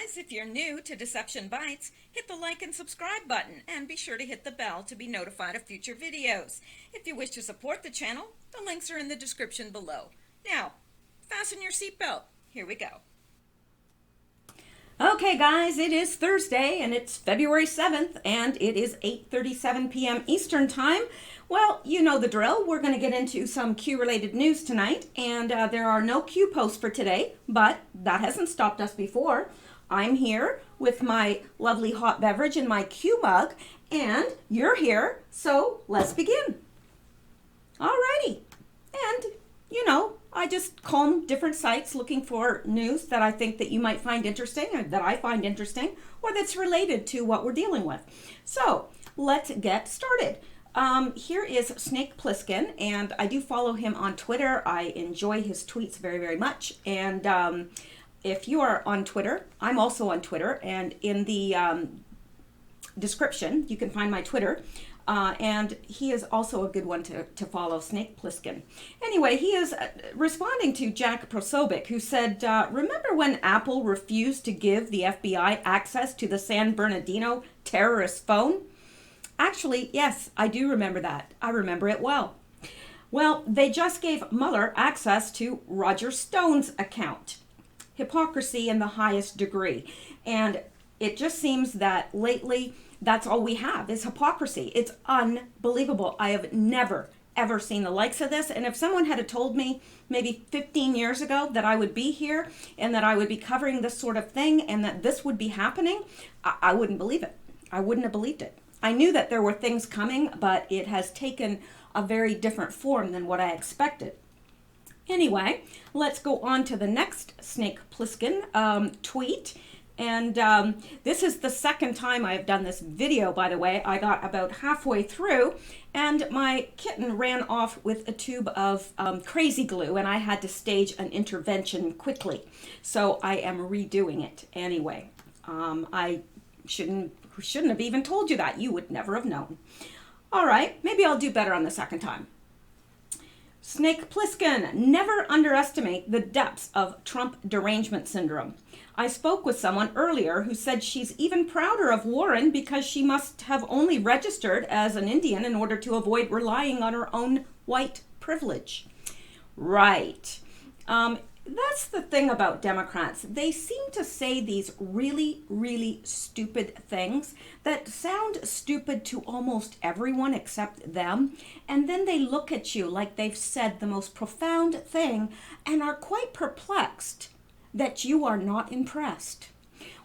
guys, if you're new to Deception Bytes, hit the like and subscribe button and be sure to hit the bell to be notified of future videos. If you wish to support the channel, the links are in the description below. Now, fasten your seatbelt. Here we go. Okay guys, it is Thursday and it's February 7th and it is 8:37 p.m. Eastern Time. Well, you know the drill. We're going to get into some Q-related news tonight, and there are no Q posts for today, but that hasn't stopped us before. I'm here with my lovely hot beverage in my Q mug, and you're here, so let's begin. Alrighty. And, you know, I just comb different sites looking for news that I think that you might find interesting, or that I find interesting, or that's related to what we're dealing with. So, let's get started. Here is Snake Plissken, and I do follow him on Twitter. I enjoy his tweets very, very much. And if you are on Twitter, I'm also on Twitter, and in the description, you can find my Twitter. And he is also a good one to follow, Snake Plissken. Anyway, he is responding to Jack Prosobic, who said, remember when Apple refused to give the FBI access to the San Bernardino terrorist phone? Actually, yes, I do remember that. I remember it well. Well, they just gave Mueller access to Roger Stone's account. Hypocrisy in the highest degree. And it just seems that lately, that's all we have is hypocrisy. It's unbelievable. I have never, ever seen the likes of this. And if someone had told me maybe 15 years ago that I would be here and that I would be covering this sort of thing and that this would be happening, I wouldn't believe it. I wouldn't have believed it. I knew that there were things coming, but it has taken a very different form than what I expected. Anyway, let's go on to the next Snake Plissken tweet. And this is the second time I've done this video, by the way. I got about halfway through and my kitten ran off with a tube of crazy glue and I had to stage an intervention quickly. So I am redoing it anyway. I shouldn't have even told you that. You would never have known. All right, maybe I'll do better on the second time. Snake Plissken, never underestimate the depths of Trump derangement syndrome. I spoke with someone earlier who said she's even prouder of Warren because she must have only registered as an Indian in order to avoid relying on her own white privilege. Right. That's the thing about Democrats. They seem to say these really, really stupid things that sound stupid to almost everyone except them. And then they look at you like they've said the most profound thing and are quite perplexed that you are not impressed.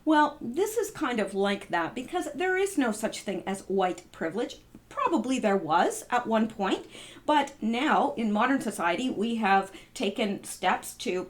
Well, this is kind of like that because there is no such thing as white privilege. Probably there was at one point, but now in modern society we have taken steps to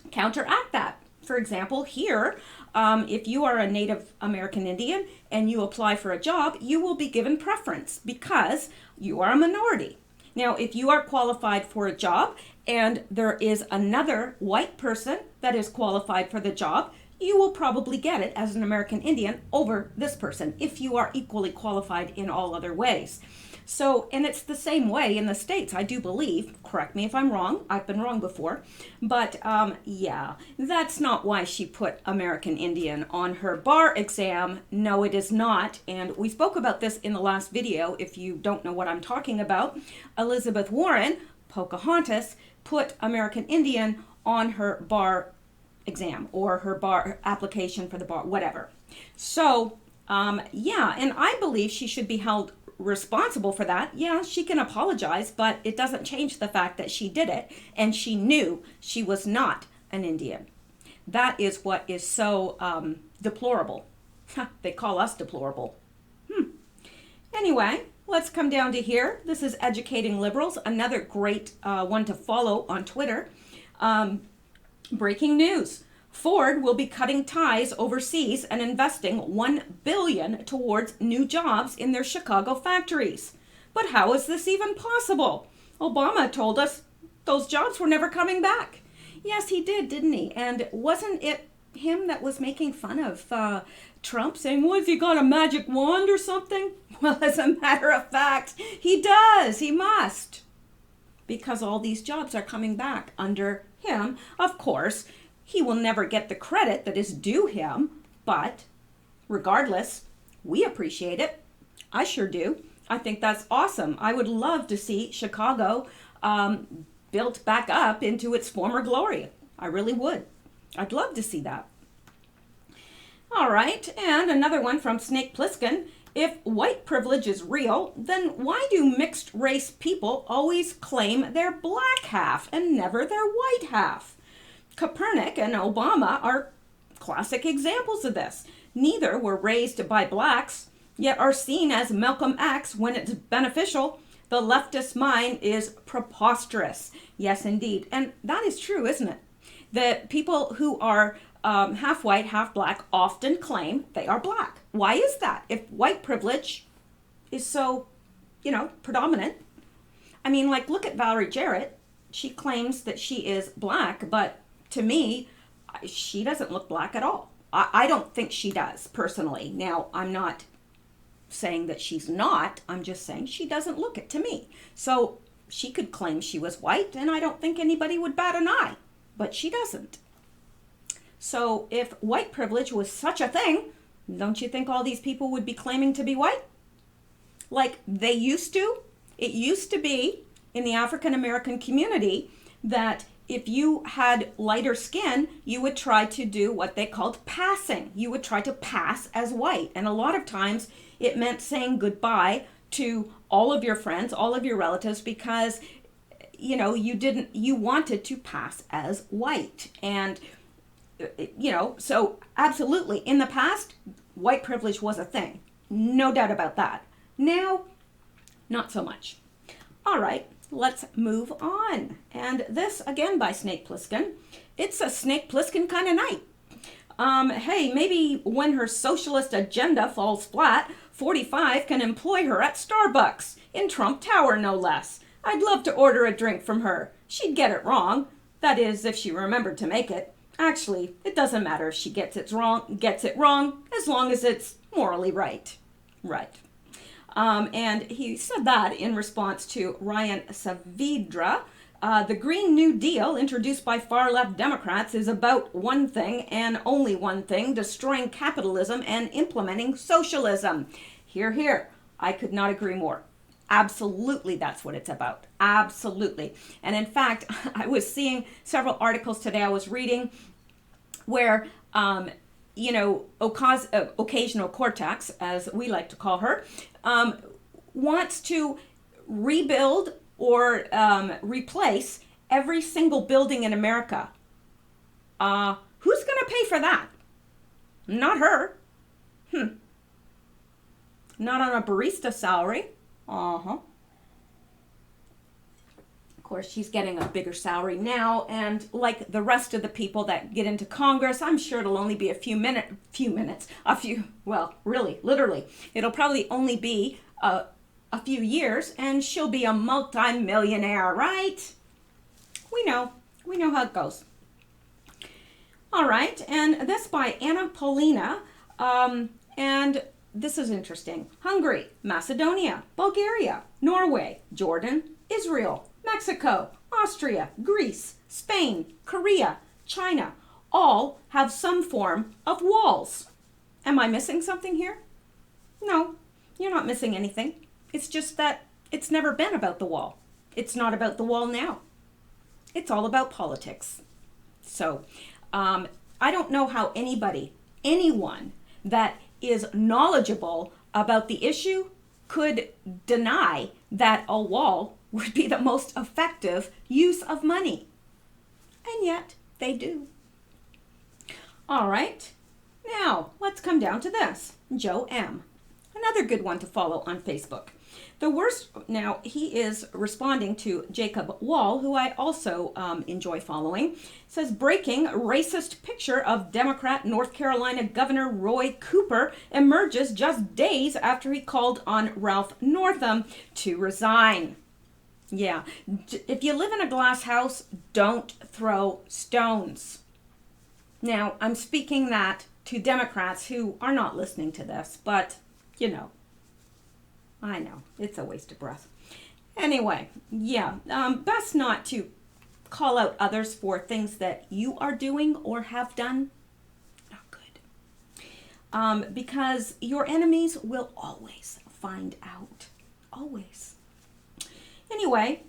counteract that. For example, here, if you are a Native American Indian and you apply for a job, you will be given preference because you are a minority. Now, if you are qualified for a job and there is another white person that is qualified for the job, you will probably get it as an American Indian over this person if you are equally qualified in all other ways. So, and it's the same way in the States, I do believe. Correct me if I'm wrong. I've been wrong before. But yeah, that's not why she put American Indian on her bar exam. No, it is not. And we spoke about this in the last video. If you don't know what I'm talking about, Elizabeth Warren, Pocahontas, put American Indian on her bar exam or her bar application for the bar, whatever. So, yeah, and I believe she should be held responsible for that. Yeah, she can apologize, but it doesn't change the fact that she did it and she knew she was not an Indian. That is what is so deplorable. They call us deplorable. Anyway, let's come down to here. This is Educating Liberals, another great one to follow on Twitter. Breaking news. Ford will be cutting ties overseas and investing $1 billion towards new jobs in their Chicago factories. But how is this even possible? Obama told us those jobs were never coming back. Yes, he did, didn't he? And wasn't it him that was making fun of Trump, saying, what, has he got a magic wand or something? Well, as a matter of fact, he does. He must. Because all these jobs are coming back under him. Of course, he will never get the credit that is due him. But regardless, we appreciate it. I sure do. I think that's awesome. I would love to see Chicago built back up into its former glory. I really would. I'd love to see that. All right, and another one from Snake Plissken. If white privilege is real, then why do mixed race people always claim their black half and never their white half? Copernic and Obama are classic examples of this. Neither were raised by blacks, yet are seen as Malcolm X when it's beneficial. The leftist mind is preposterous. Yes, indeed. And that is true, isn't it? The people who are half white, half black often claim they are black. Why is that? If white privilege is so, predominant. I mean, like, look at Valerie Jarrett. She claims that she is black, but to me, she doesn't look black at all. I don't think she does, personally. Now, I'm not saying that she's not. I'm just saying she doesn't look it to me. So she could claim she was white, and I don't think anybody would bat an eye. But she doesn't. So if white privilege was such a thing, don't you think all these people would be claiming to be white? Like they used to? It used to be in the African American community that if you had lighter skin, you would try to do what they called passing. You would try to pass as white. And a lot of times it meant saying goodbye to all of your friends, all of your relatives, because you wanted to pass as white. And so absolutely, in the past, white privilege was a thing. No doubt about that. Now, not so much. All right, let's move on. And this, again, by Snake Plissken. It's a Snake Plissken kind of night. Hey, maybe when her socialist agenda falls flat, 45 can employ her at Starbucks, in Trump Tower, no less. I'd love to order a drink from her. She'd get it wrong. That is, if she remembered to make it. Actually, it doesn't matter if she gets it wrong, as long as it's morally right. Right. And he said that in response to Ryan Saavedra. The Green New Deal, introduced by far-left Democrats, is about one thing and only one thing: destroying capitalism and implementing socialism. Hear, hear. I could not agree more. Absolutely, that's what it's about. Absolutely. And in fact, I was seeing several articles today I was reading where, occasional cortex, as we like to call her, wants to rebuild or replace every single building in America. Who's going to pay for that? Not her. Not on a barista salary. Of course, she's getting a bigger salary now, and like the rest of the people that get into Congress, I'm sure it'll only be literally, it'll probably only be a few years, and she'll be a multi-millionaire, right? We know how it goes. All right, and this by Anna Paulina, and this is interesting. Hungary, Macedonia, Bulgaria, Norway, Jordan, Israel, Mexico, Austria, Greece, Spain, Korea, China, all have some form of walls. Am I missing something here? No, you're not missing anything. It's just that it's never been about the wall. It's not about the wall now. It's all about politics. So, I don't know how anyone that is knowledgeable about the issue could deny that a wall would be the most effective use of money. And yet, they do. All right. Now, let's come down to this. Joe M. Another good one to follow on Facebook. The worst, now he is responding to Jacob Wall, who I also enjoy following, says, breaking racist picture of Democrat North Carolina Governor Roy Cooper emerges just days after he called on Ralph Northam to resign. Yeah, if you live in a glass house, don't throw stones. Now, I'm speaking that to Democrats who are not listening to this, but, I know, it's a waste of breath. Anyway, yeah, best not to call out others for things that you are doing or have done. Not good. because your enemies will always find out. Always. Anyway,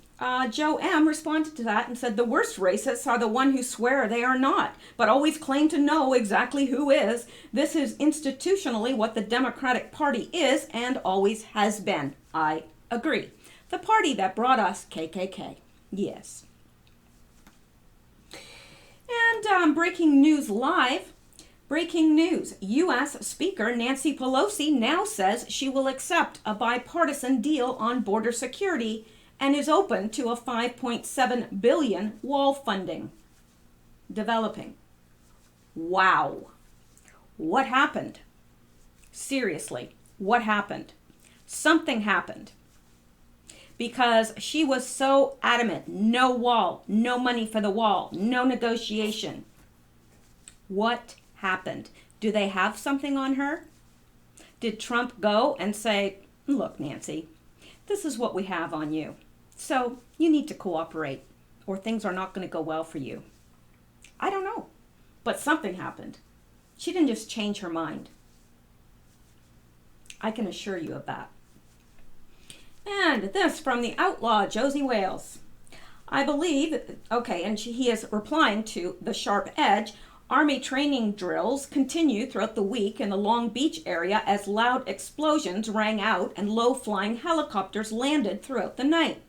Joe M. responded to that and said, the worst racists are the one who swear they are not, but always claim to know exactly who is. This is institutionally what the Democratic Party is and always has been. I agree. The party that brought us KKK. Yes. And breaking news live. Breaking news. U.S. Speaker Nancy Pelosi now says she will accept a bipartisan deal on border security and is open to a $5.7 billion wall funding. Developing. Wow. What happened? Seriously, what happened? Something happened. Because she was so adamant, no wall, no money for the wall, no negotiation. What happened? Do they have something on her? Did Trump go and say, look, Nancy, this is what we have on you. So you need to cooperate or things are not going to go well for you. I don't know, but something happened. She didn't just change her mind. I can assure you of that. And this from the outlaw Josie Wales. I believe, okay, and he is replying to the Sharp Edge. Army training drills continue throughout the week in the Long Beach area as loud explosions rang out and low-flying helicopters landed throughout the night.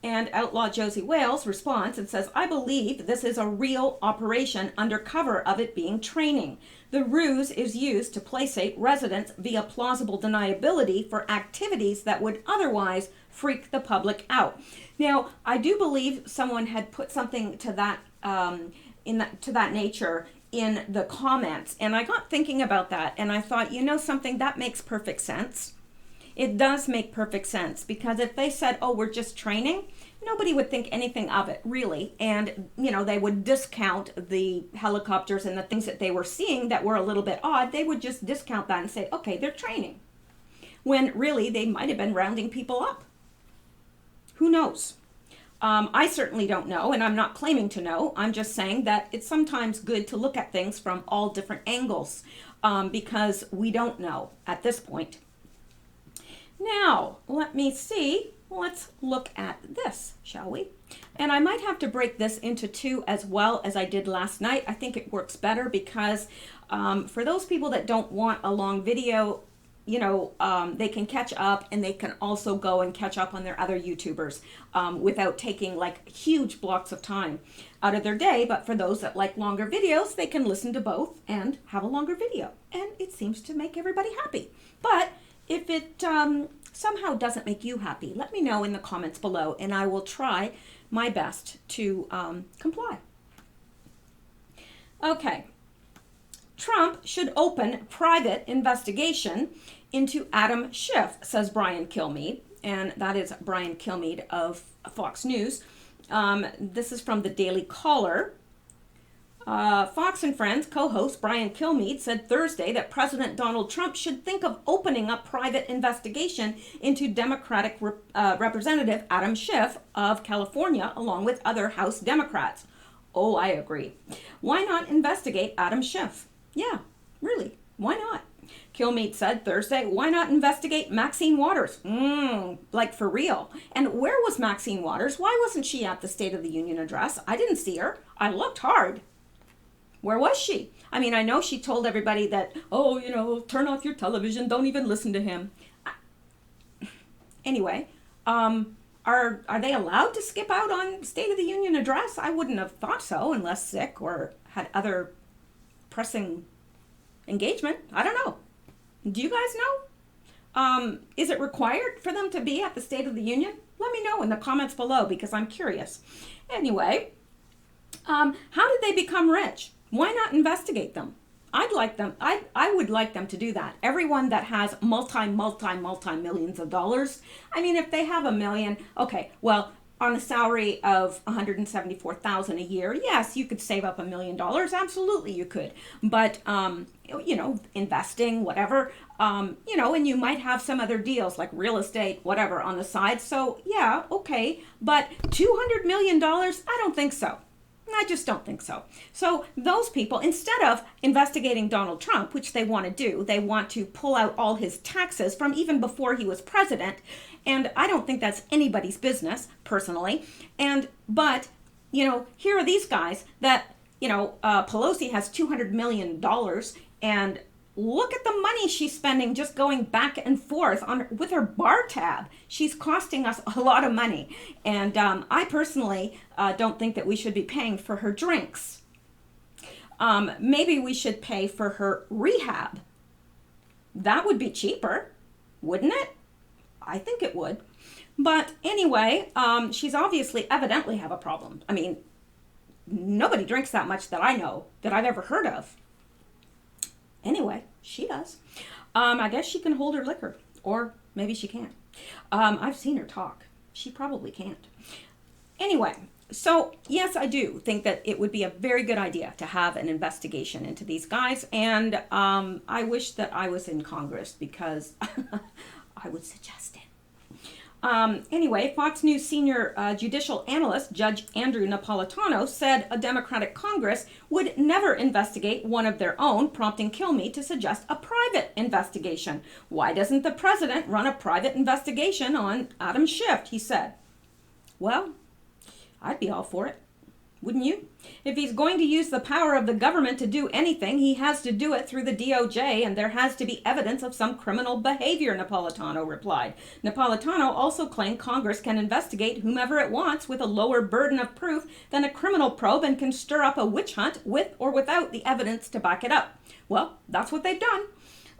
And Outlaw Josie Wales responds and says, I believe this is a real operation under cover of it being training. The ruse is used to placate residents via plausible deniability for activities that would otherwise freak the public out. Now, I do believe someone had put something to that to that nature in the comments, and I got thinking about that, and I thought, you know something, that makes perfect sense. It does make perfect sense, because if they said, oh, we're just training, nobody would think anything of it, really. And, you know, they would discount the helicopters and the things that they were seeing that were a little bit odd. They would just discount that and say, okay, they're training. When really they might have been rounding people up. Who knows? I certainly don't know, and I'm not claiming to know. I'm just saying that it's sometimes good to look at things from all different angles, because we don't know at this point. Now, let me see. Let's look at this, shall we? And I might have to break this into two as well as I did last night. I think it works better because for those people that don't want a long video, you know, they can catch up, and they can also go and catch up on their other YouTubers without taking like huge blocks of time out of their day. But for those that like longer videos, they can listen to both and have a longer video. And it seems to make everybody happy. But if it somehow doesn't make you happy, let me know in the comments below, and I will try my best to comply. Okay. Trump should open private investigation into Adam Schiff, says Brian Kilmeade, and that is Brian Kilmeade of Fox News. This is from the Daily Caller. Fox and Friends co-host Brian Kilmeade said Thursday that President Donald Trump should think of opening a private investigation into Democratic Representative Adam Schiff of California, along with other House Democrats. Oh, I agree. Why not investigate Adam Schiff? Yeah, really, why not? Kilmeade said Thursday, why not investigate Maxine Waters? Like for real. And where was Maxine Waters? Why wasn't she at the State of the Union address? I didn't see her. I looked hard. Where was she? I mean, I know she told everybody that, oh, you know, turn off your television, don't even listen to him. Anyway, are they allowed to skip out on State of the Union address? I wouldn't have thought so unless sick or had other pressing engagement. I don't know. Do you guys know? Is it required for them to be at the State of the Union? Let me know in the comments below because I'm curious. Anyway, how did they become rich? Why not investigate them? I'd like them. I would like them to do that. Everyone that has multi-millions of dollars. I mean, if they have $1 million, okay, well, on a salary of $174,000 a year, yes, you could save up $1 million. Absolutely, you could. But you know, investing, whatever, you know, and you might have some other deals like real estate, whatever, on the side. So yeah, okay, but $200 million, I don't think so. I just don't think so. So those people, instead of investigating Donald Trump, which they want to do, they want to pull out all his taxes from even before he was president. And I don't think that's anybody's business, personally. But, here are these guys that, Pelosi has $200 million, and look at the money she's spending just going back and forth with her bar tab. She's costing us a lot of money. And I personally don't think that we should be paying for her drinks. Maybe we should pay for her rehab. That would be cheaper, wouldn't it? I think it would. But anyway, she's evidently have a problem. I mean, nobody drinks that much that I know, that I've ever heard of. Anyway, she does. I guess she can hold her liquor, or maybe she can't. I've seen her talk. She probably can't. Anyway, so yes, I do think that it would be a very good idea to have an investigation into these guys, and I wish that I was in Congress because I would suggest it. Anyway, Fox News senior judicial analyst Judge Andrew Napolitano said a Democratic Congress would never investigate one of their own, prompting Kilme to suggest a private investigation. Why doesn't the president run a private investigation on Adam Schiff, he said. Well, I'd be all for it. Wouldn't you? If he's going to use the power of the government to do anything, he has to do it through the DOJ, and there has to be evidence of some criminal behavior, Napolitano replied. Napolitano also claimed Congress can investigate whomever it wants with a lower burden of proof than a criminal probe and can stir up a witch hunt with or without the evidence to back it up. Well, that's what they've done.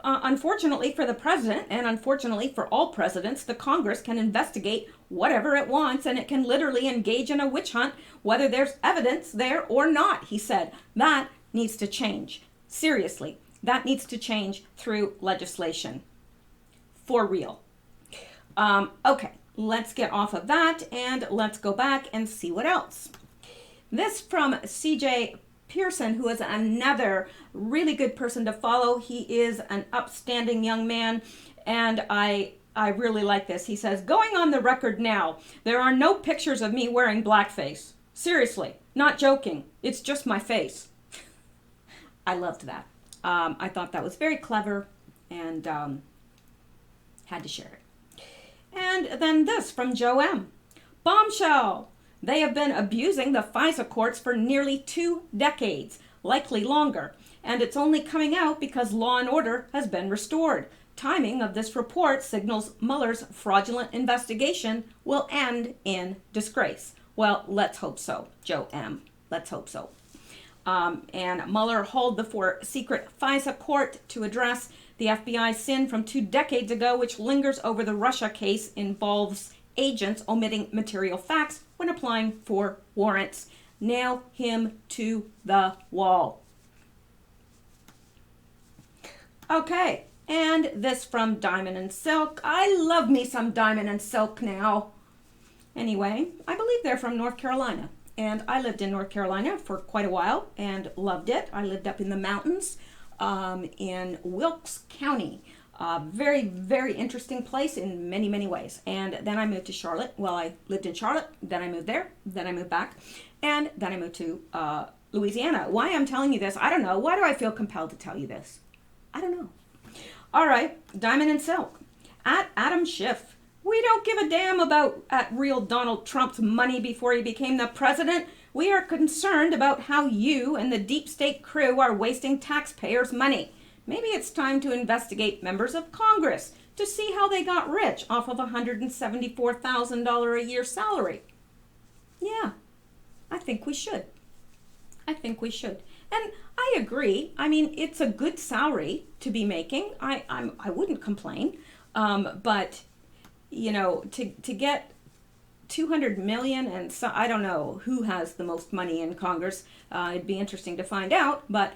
Unfortunately for the president, and unfortunately for all presidents, the Congress can investigate whatever it wants, and it can literally engage in a witch hunt, whether there's evidence there or not, he said. That needs to change. Seriously, that needs to change through legislation. For real. Okay, let's get off of that, and let's go back and see what else. This from CJ Pearson, who is another really good person to follow. He is an upstanding young man, and I really like this. He says, going on the record now, there are no pictures of me wearing blackface. Seriously, not joking. It's just my face. I loved that. I thought that was very clever, and had to share it. And then this from Joe M. Bombshell. They have been abusing the FISA courts for nearly 2 decades, likely longer, and it's only coming out because law and order has been restored. Timing of this report signals Mueller's fraudulent investigation will end in disgrace. Well, let's hope so, Joe M. Let's hope so. And Mueller hauled before secret FISA court to address the FBI's sin from 2 decades ago, which lingers over the Russia case, involves agents omitting material facts when applying for warrants. Nail him to the wall. Okay, and this from Diamond and Silk. I love me some Diamond and Silk now. Anyway, I believe they're from North Carolina, and I lived in North Carolina for quite a while and loved it. I lived up in the mountains in Wilkes County. Very, very interesting place in many, many ways. And then I moved to Charlotte. Well, I lived in Charlotte, then I moved there, then I moved back, and then I moved to Louisiana. Why I'm telling you this, I don't know. Why do I feel compelled to tell you this? I don't know. All right, Diamond and Silk. At Adam Schiff. We don't give a damn about real Donald Trump's money before he became the president. We are concerned about how you and the deep state crew are wasting taxpayers' money. Maybe it's time to investigate members of Congress to see how they got rich off of a $174,000 a year salary. Yeah, I think we should. I think we should. And I agree. I mean, it's a good salary to be making. I wouldn't complain. But, you know, to get $200 million, and so I don't know who has the most money in Congress. It'd be interesting to find out. But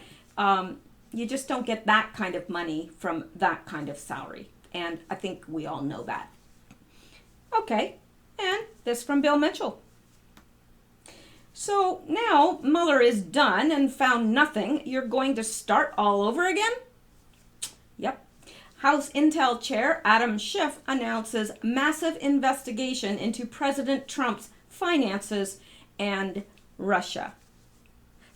you just don't get that kind of money from that kind of salary. And I think we all know that. Okay, and this from Bill Mitchell. So now Mueller is done and found nothing. You're going to start all over again? Yep. House Intel Chair Adam Schiff announces massive investigation into President Trump's finances and Russia.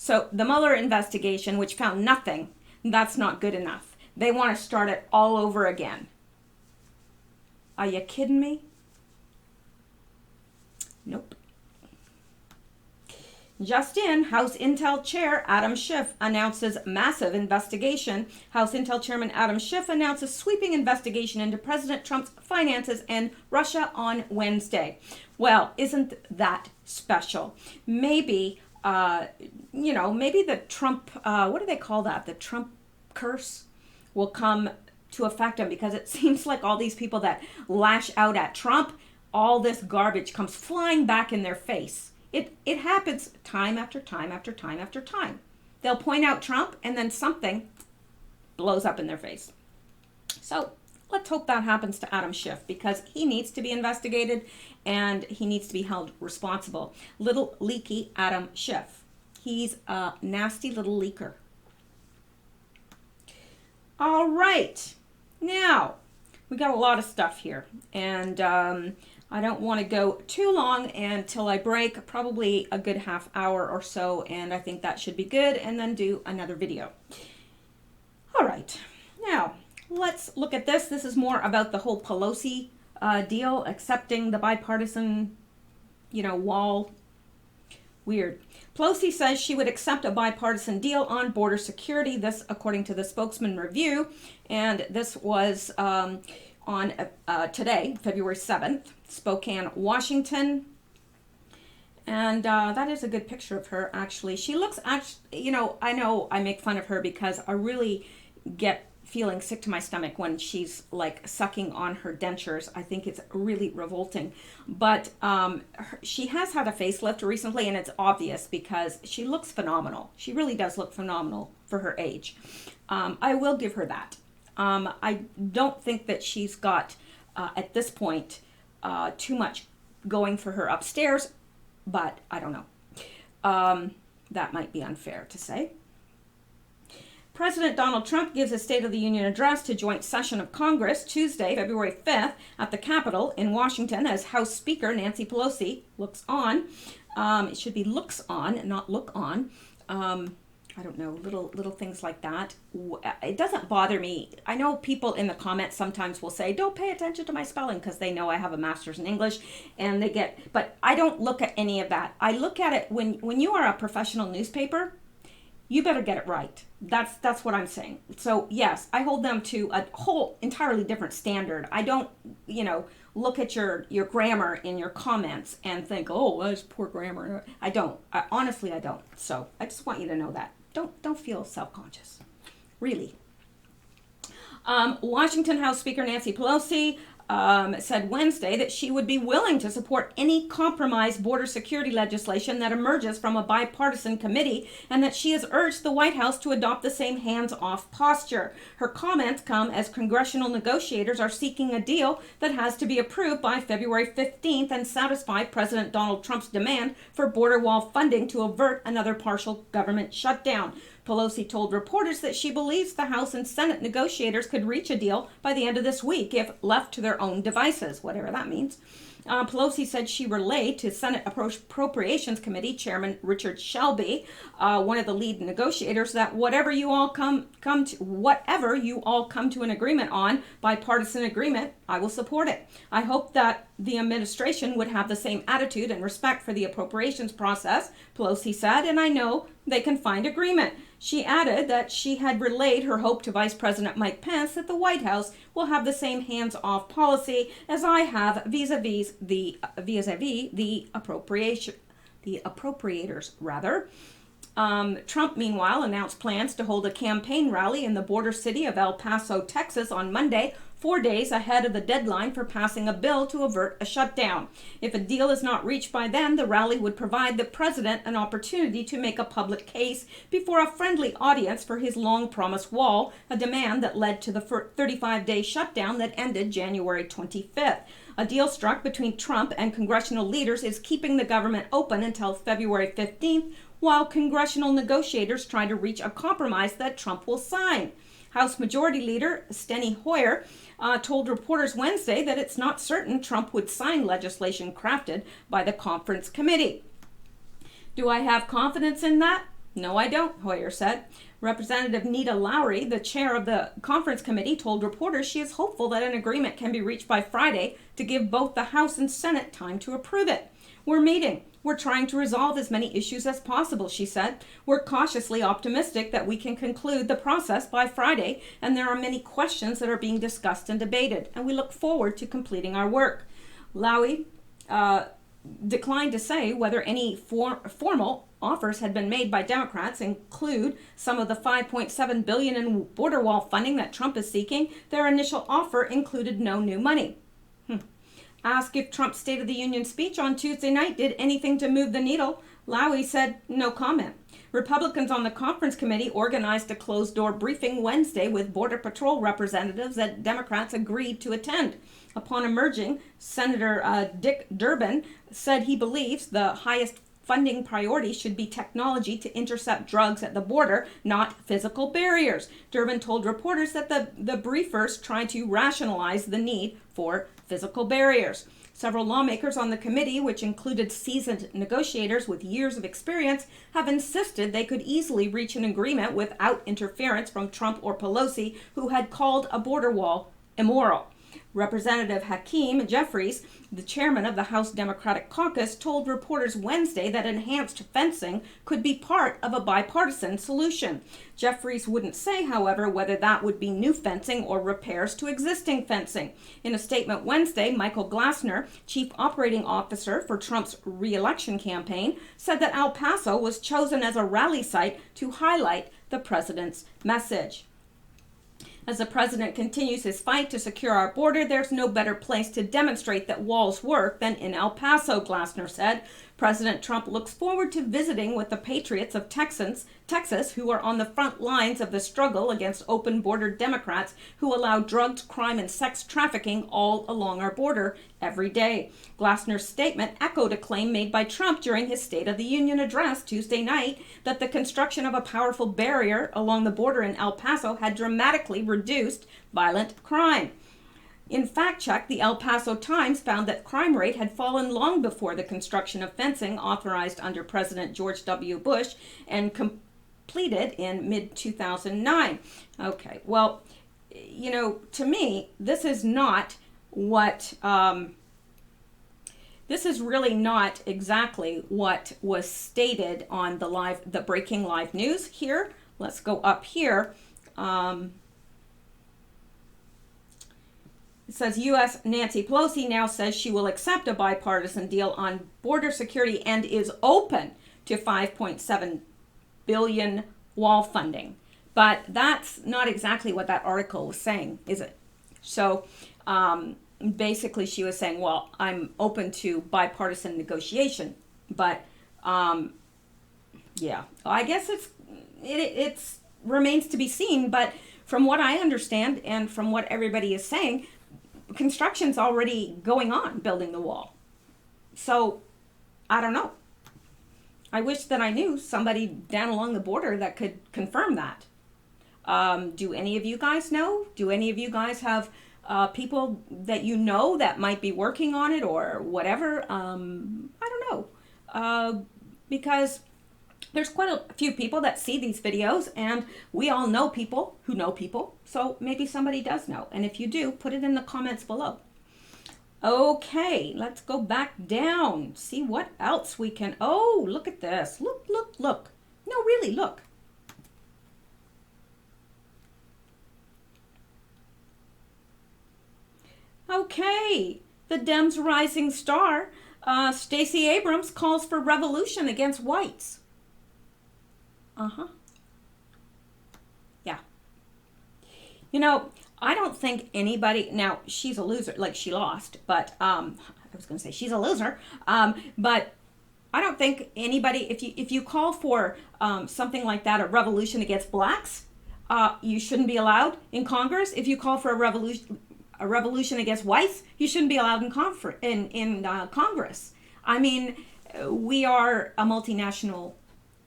So the Mueller investigation, which found nothing, that's not good enough. They want to start it all over again. Are you kidding me? Nope. Just in, House Intel Chair Adam Schiff announces massive investigation. House Intel Chairman Adam Schiff announces sweeping investigation into President Trump's finances and Russia on Wednesday. Well, isn't that special? Maybe, maybe the Trump, what do they call that? The Trump curse will come to affect him, because it seems like all these people that lash out at Trump, all this garbage comes flying back in their face. It happens time after time after time after time. They'll point out Trump and then something blows up in their face. So let's hope that happens to Adam Schiff, because he needs to be investigated and he needs to be held responsible. Little leaky Adam Schiff. He's a nasty little leaker. All right. Now, we got a lot of stuff here, and I don't want to go too long until I break, probably a good half hour or so, and I think that should be good, and then do another video. All right, now let's look at this. This is more about the whole Pelosi deal, accepting the bipartisan, wall. Weird. Pelosi says she would accept a bipartisan deal on border security, this according to the Spokesman Review, and this was on today, February 7th, Spokane, Washington. And that is a good picture of her, actually. She looks, I know I make fun of her because I really get feeling sick to my stomach when she's like sucking on her dentures. I think it's really revolting. But she has had a facelift recently, and it's obvious because she looks phenomenal. She really does look phenomenal for her age. I will give her that. I don't think that she's got, at this point, too much going for her upstairs, but I don't know. That might be unfair to say. President Donald Trump gives a State of the Union address to joint session of Congress Tuesday, February 5th at the Capitol in Washington as House Speaker Nancy Pelosi looks on. It should be looks on, not look on. I don't know, little things like that. It doesn't bother me. I know people in the comments sometimes will say, don't pay attention to my spelling, because they know I have a master's in English, and but I don't look at any of that. I look at it when you are a professional newspaper, you better get it right. That's what I'm saying. So yes, I hold them to a whole entirely different standard. I don't, look at your grammar in your comments and think, oh, that's poor grammar. I don't. Honestly, I don't. So I just want you to know that. Don't feel self-conscious. Really. Washington House Speaker Nancy Pelosi said Wednesday that she would be willing to support any compromise border security legislation that emerges from a bipartisan committee, and that she has urged the White House to adopt the same hands-off posture. Her comments come as congressional negotiators are seeking a deal that has to be approved by February 15th and satisfy President Donald Trump's demand for border wall funding to avert another partial government shutdown. Pelosi told reporters that she believes the House and Senate negotiators could reach a deal by the end of this week if left to their own devices, whatever that means. Pelosi said she relayed to Senate Appropriations Committee Chairman Richard Shelby, one of the lead negotiators, that whatever you all come to an agreement on, bipartisan agreement, I will support it. I hope that the administration would have the same attitude and respect for the appropriations process, Pelosi said, and I know they can find agreement. She added that she had relayed her hope to Vice President Mike Pence that the White House will have the same hands-off policy as I have vis-a-vis the appropriators rather. Trump, meanwhile, announced plans to hold a campaign rally in the border city of El Paso, Texas on Monday, 4 days ahead of the deadline for passing a bill to avert a shutdown. If a deal is not reached by then, the rally would provide the president an opportunity to make a public case before a friendly audience for his long-promised wall, a demand that led to the 35-day shutdown that ended January 25th. A deal struck between Trump and congressional leaders is keeping the government open until February 15th, while congressional negotiators try to reach a compromise that Trump will sign. House Majority Leader Steny Hoyer told reporters Wednesday that it's not certain Trump would sign legislation crafted by the conference committee. Do I have confidence in that? No, I don't, Hoyer said. Representative Nita Lowry, the chair of the conference committee, told reporters she is hopeful that an agreement can be reached by Friday to give both the House and Senate time to approve it. We're meeting. We're trying to resolve as many issues as possible, she said. We're cautiously optimistic that we can conclude the process by Friday, and there are many questions that are being discussed and debated, and we look forward to completing our work. Lowry declined to say whether any formal offers had been made by Democrats, include some of the $5.7 billion in border wall funding that Trump is seeking. Their initial offer included no new money. Asked if Trump's State of the Union speech on Tuesday night did anything to move the needle, Lowry said no comment. Republicans on the conference committee organized a closed-door briefing Wednesday with Border Patrol representatives that Democrats agreed to attend. Upon emerging, Senator Dick Durbin said he believes the highest funding priority should be technology to intercept drugs at the border, not physical barriers. Durbin told reporters that the briefers tried to rationalize the need for physical barriers. Several lawmakers on the committee, which included seasoned negotiators with years of experience, have insisted they could easily reach an agreement without interference from Trump or Pelosi, who had called a border wall immoral. Representative Hakeem Jeffries, the chairman of the House Democratic Caucus, told reporters Wednesday that enhanced fencing could be part of a bipartisan solution. Jeffries wouldn't say, however, whether that would be new fencing or repairs to existing fencing. In a statement Wednesday, Michael Glassner, chief operating officer for Trump's re-election campaign, said that El Paso was chosen as a rally site to highlight the president's message. As the president continues his fight to secure our border, there's no better place to demonstrate that walls work than in El Paso, Glassner said. President Trump looks forward to visiting with the patriots of Texas, who are on the front lines of the struggle against open-border Democrats who allow drugs, crime, and sex trafficking all along our border every day. Glassner's statement echoed a claim made by Trump during his State of the Union address Tuesday night that the construction of a powerful barrier along the border in El Paso had dramatically reduced violent crime. In fact check, the El Paso Times found that crime rate had fallen long before the construction of fencing authorized under President George W. Bush and completed in mid-2009. Okay, well, you know, to me, this is not what, this is really not exactly what was stated on the breaking live news here. Let's go up here. It says U.S. Nancy Pelosi now says she will accept a bipartisan deal on border security and is open to $5.7 billion wall funding. But that's not exactly what that article was saying, is it? So basically she was saying, well, I'm open to bipartisan negotiation. But yeah, I guess it's remains to be seen. But from what I understand and from what everybody is saying, construction's already going on building the wall. So I don't know. I wish that I knew somebody down along the border that could confirm that. Do any of you guys know? Do any of you guys have people that you know that might be working on it or whatever? I don't know. Because there's quite a few people that see these videos, and we all know people who know people, so maybe somebody does know. And if you do, put it in the comments below. Okay, let's go back down. See what else we can... Oh, look at this. Look, look, look. No, really, look. Okay, the Dems' rising star, Stacey Abrams, calls for revolution against whites. Yeah. You know, I don't think anybody, now she's a loser, like she lost, but I was going to say she's a loser, but I don't think anybody, if you call for something like that, a revolution against blacks, you shouldn't be allowed in Congress. If you call for a revolution against whites, you shouldn't be allowed in Congress. I mean, we are a multinational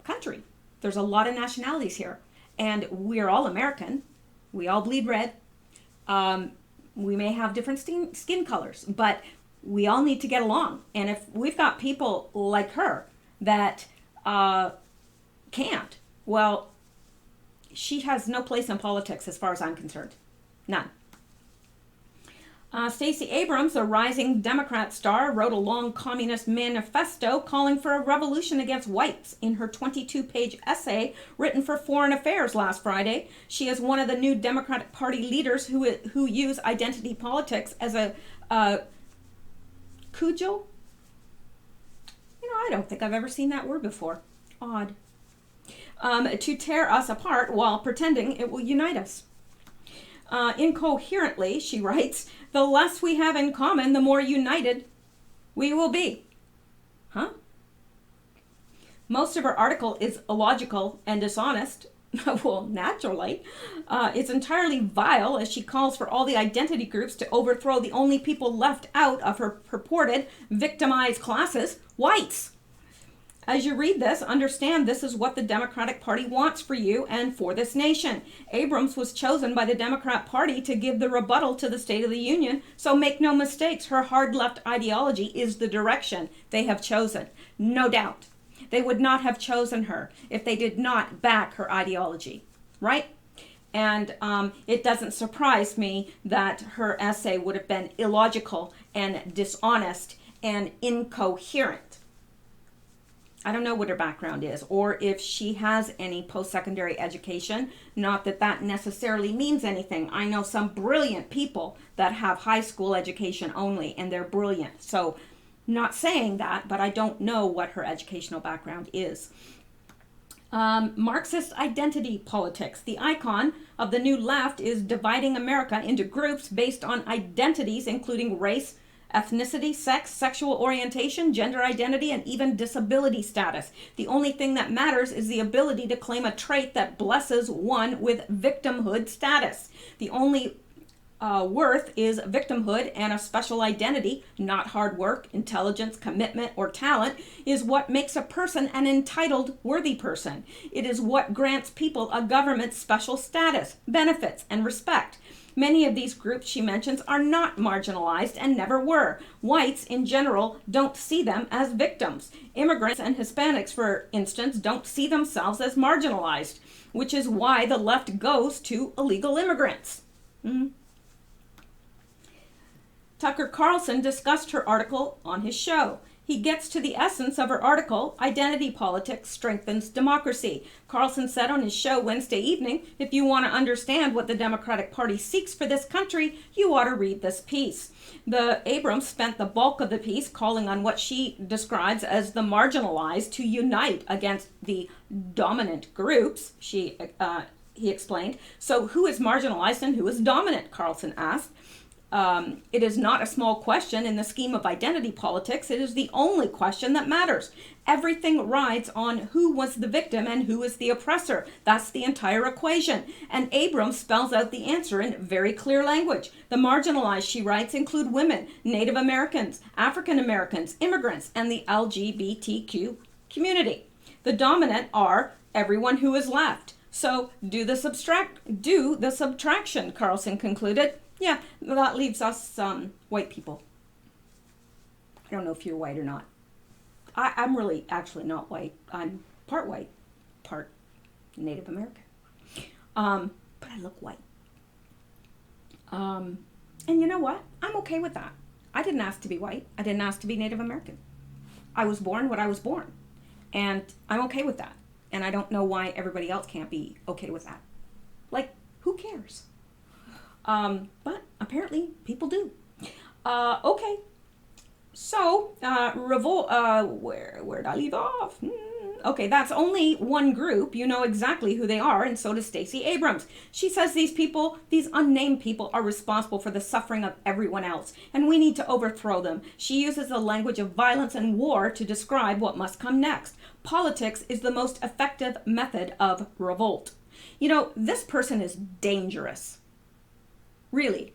country. There's a lot of nationalities here, and we're all American. We all bleed red. We may have different skin colors, but we all need to get along. And if we've got people like her that can't. Well, she has no place in politics as far as I'm concerned. None. Stacey Abrams, a rising Democrat star, wrote a long communist manifesto calling for a revolution against whites in her 22-page essay written for Foreign Affairs last Friday. She is one of the new Democratic Party leaders who use identity politics as a cudgel. I don't think I've ever seen that word before. Odd. To tear us apart while pretending it will unite us. Incoherently, she writes, the less we have in common, the more united we will be. Huh? Most of her article is illogical and dishonest. Well, naturally. It's entirely vile as she calls for all the identity groups to overthrow the only people left out of her purported victimized classes, whites. As you read this, understand this is what the Democratic Party wants for you and for this nation. Abrams was chosen by the Democrat Party to give the rebuttal to the State of the Union, so make no mistakes, her hard left ideology is the direction they have chosen. No doubt. They would not have chosen her if they did not back her ideology, right? And it doesn't surprise me that her essay would have been illogical and dishonest and incoherent. I don't know what her background is or if she has any post-secondary education. Not that that necessarily means anything. I know some brilliant people that have high school education only, and they're brilliant. So not saying that, but I don't know what her educational background is. Marxist identity politics. The icon of the new left is dividing America into groups based on identities, including race, ethnicity, sex, sexual orientation, gender identity, and even disability status. The only thing that matters is the ability to claim a trait that blesses one with victimhood status. The only worth is victimhood, and a special identity, not hard work, intelligence, commitment, or talent, is what makes a person an entitled, worthy person. It is what grants people a government special status, benefits, and respect. Many of these groups she mentions are not marginalized and never were. Whites, in general, don't see them as victims. Immigrants and Hispanics, for instance, don't see themselves as marginalized, which is why the left goes to illegal immigrants. Tucker Carlson discussed her article on his show. He gets to the essence of her article, Identity Politics Strengthens Democracy. Carlson said on his show Wednesday evening, if you want to understand what the Democratic Party seeks for this country, you ought to read this piece. The Abrams spent the bulk of the piece calling on what she describes as the marginalized to unite against the dominant groups, he explained. So who is marginalized and who is dominant, Carlson asked. It is not a small question in the scheme of identity politics. It is the only question that matters. Everything rides on who was the victim and who is the oppressor. That's the entire equation. And Abrams spells out the answer in very clear language. The marginalized, she writes, include women, Native Americans, African Americans, immigrants, and the LGBTQ community. The dominant are everyone who is left. So do the subtraction, Carlson concluded. Yeah, that leaves us white people. I don't know if you're white or not. I'm really actually not white. I'm part white, part Native American. But I look white. And you know what? I'm okay with that. I didn't ask to be white. I didn't ask to be Native American. I was born what I was born. And I'm okay with that. And I don't know why everybody else can't be okay with that. Like, who cares? But apparently people do. Okay. So, where'd I leave off? Okay, that's only one group. You know exactly who they are, and so does Stacey Abrams. She says these people, these unnamed people, are responsible for the suffering of everyone else, and we need to overthrow them. She uses the language of violence and war to describe what must come next. Politics is the most effective method of revolt. You know, this person is dangerous. Really.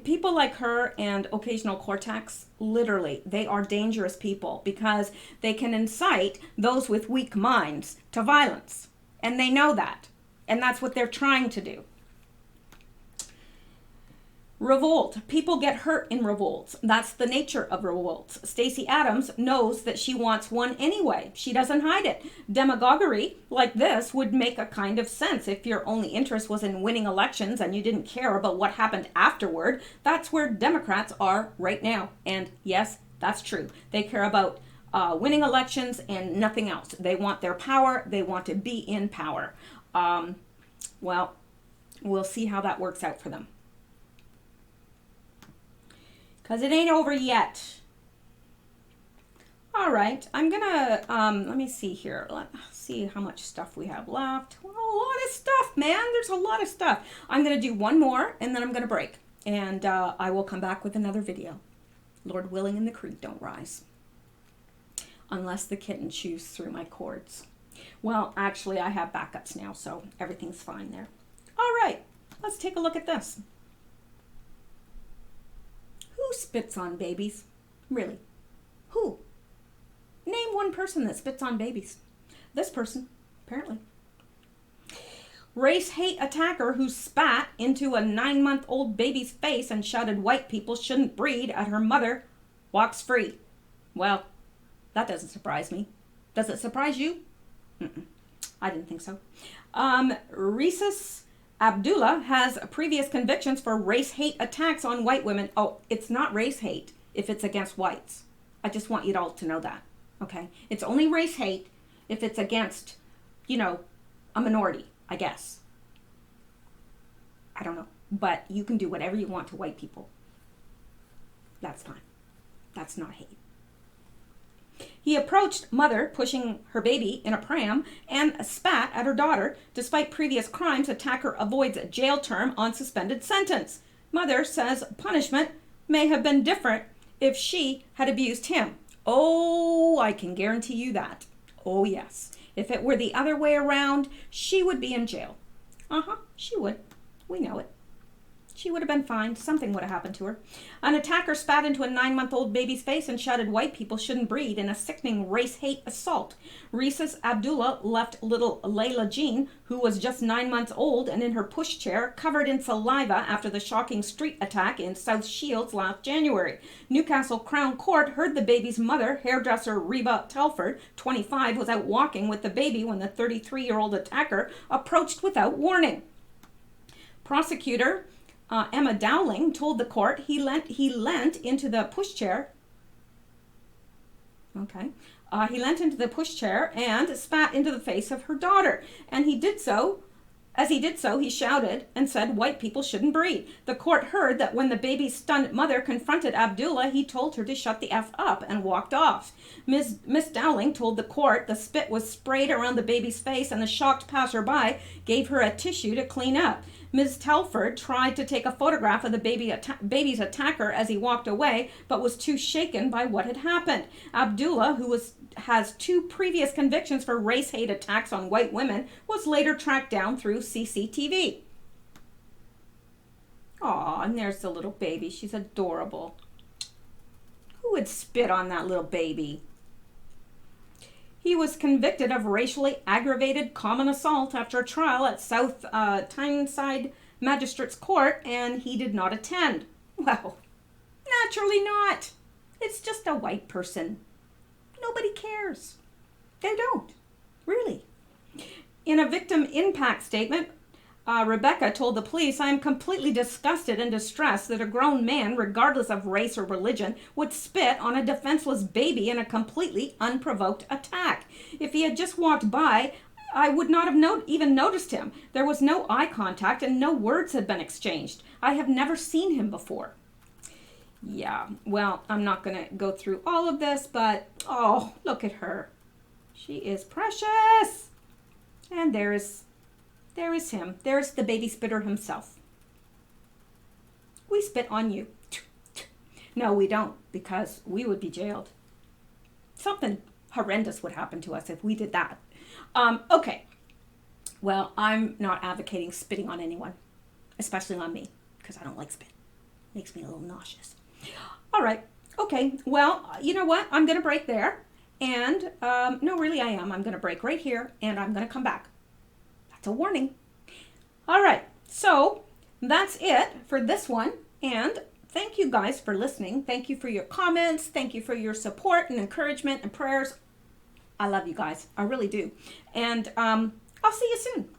People like her and occasional cortex, literally, they are dangerous people because they can incite those with weak minds to violence. And they know that. And that's what they're trying to do. Revolt. People get hurt in revolts. That's the nature of revolts. Stacey Adams knows that she wants one anyway. She doesn't hide it. Demagoguery like this would make a kind of sense if your only interest was in winning elections and you didn't care about what happened afterward. That's where Democrats are right now. And yes, that's true. They care about winning elections and nothing else. They want their power. They want to be in power. Well, we'll see how that works out for them. Because it ain't over yet. All right, I'm gonna, let me see here. Let's see how much stuff we have left. Well, a lot of stuff, man. There's a lot of stuff. I'm gonna do one more and then I'm gonna break. And I will come back with another video. Lord willing and the creek don't rise. Unless the kitten chews through my cords. Well, actually I have backups now, so everything's fine there. All right, let's take a look at this. Who spits on babies? Really? Who? Name one person that spits on babies. This person, apparently. Race hate attacker who spat into a 9-month-old baby's face and shouted white people shouldn't breed at her mother walks free. Well, that doesn't surprise me. Does it surprise you? I didn't think so. Rhesus Abdullah has previous convictions for race hate attacks on white women. Oh, it's not race hate if it's against whites. I just want you all to know that, okay? It's only race hate if it's against, you know, a minority, I guess. I don't know. But you can do whatever you want to white people. That's fine. That's not hate. He approached mother pushing her baby in a pram and spat at her daughter. Despite previous crimes, attacker avoids a jail term on suspended sentence. Mother says punishment may have been different if she had abused him. Oh, I can guarantee you that. Oh, yes. If it were the other way around, she would be in jail. She would. We know it. She would have been fined. Something would have happened to her. An attacker spat into a 9-month-old baby's face and shouted white people shouldn't breed in a sickening race-hate assault. Rhesus Abdullah left little Layla Jean, who was just 9 months old and in her pushchair, covered in saliva after the shocking street attack in South Shields last January. Newcastle Crown Court heard the baby's mother, hairdresser Reba Telford, 25, was out walking with the baby when the 33-year-old attacker approached without warning. Prosecutor Emma Dowling told the court he leant into the pushchair. Okay. He leant into the pushchair and spat into the face of her daughter. And he did so. As he did so, he shouted and said white people shouldn't breed. The court heard that when the baby's stunned mother confronted Abdullah, he told her to shut the F up and walked off. Miss Dowling told the court the spit was sprayed around the baby's face and the shocked passerby gave her a tissue to clean up. Ms. Telford tried to take a photograph of the baby's attacker as he walked away, but was too shaken by what had happened. Abdullah, who has 2 previous convictions for race hate attacks on white women, was later tracked down through CCTV. Aw, and there's the little baby. She's adorable. Who would spit on that little baby? He was convicted of racially aggravated common assault after a trial at South Tyneside Magistrates Court, and he did not attend. Well, naturally not. It's just a white person. Nobody cares. They don't. Really. In a victim impact statement, Rebecca told the police, "I am completely disgusted and distressed that a grown man, regardless of race or religion, would spit on a defenseless baby in a completely unprovoked attack. If he had just walked by, I would not have even noticed him. There was no eye contact and no words had been exchanged. I have never seen him before." Yeah, well, I'm not going to go through all of this, but, oh, look at her. She is precious. And there is him. There's the baby spitter himself. We spit on you. No, we don't, because we would be jailed. Something horrendous would happen to us if we did that. Okay. Well, I'm not advocating spitting on anyone, especially on me, because I don't like spit. Makes me a little nauseous. All right. Okay. Well, you know what? I'm going to break there. And, no, really I am. I'm going to break right here, and I'm going to come back. That's a warning. All right. So that's it for this one. And thank you guys for listening. Thank you for your comments. Thank you for your support and encouragement and prayers. I love you guys. I really do. And I'll see you soon.